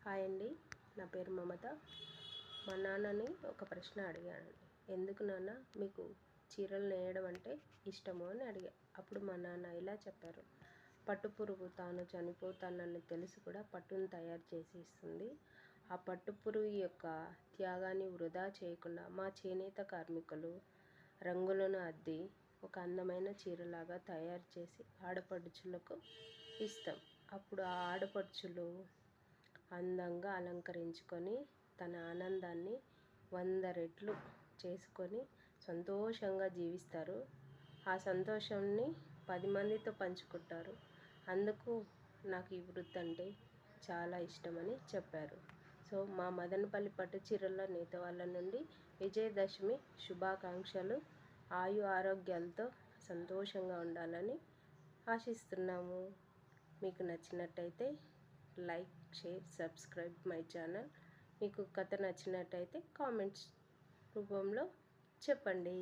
Hi అండి, నా పేరు మమత. మా నాన్నని ఒక ప్రశ్న అడిగాను. ఎందుకు నాన్న మీకు చీరలు నేయడం అంటే ఇష్టము అని అడిగా. అప్పుడు మా నాన్న ఇలా చెప్పారు. పట్టుపురుగు తాను చనిపోతానని తెలిసి కూడా పట్టును తయారు చేసి ఇస్తుంది. ఆ పట్టుపురుగు యొక్క త్యాగాన్ని వృధా చేయకుండా మా చేనేత కార్మికులు రంగులను అద్ది ఒక అందమైన చీరలాగా తయారు చేసి ఆడపడుచులకు ఇస్తాం. అప్పుడు ఆ ఆడపడుచులు అందంగా అలంకరించుకొని తన ఆనందాన్ని 100 రెట్లు చేసుకొని సంతోషంగా జీవిస్తారు. ఆ సంతోషాన్ని 10 మందితో పంచుకుంటారు. అందుకు నాకు ఈ వృత్తి అంటే చాలా ఇష్టమని చెప్పారు. సో మా మదనపల్లి పట్టు చీరల నేత వాళ్ళ నుండి విజయదశమి శుభాకాంక్షలు. ఆయు ఆరోగ్యాలతో సంతోషంగా ఉండాలని ఆశిస్తున్నాము. మీకు నచ్చినట్టయితే like, share, subscribe my channel. మీకు కథ నచ్చినట్టయితే కామెంట్స్ రూపంలో చెప్పండి.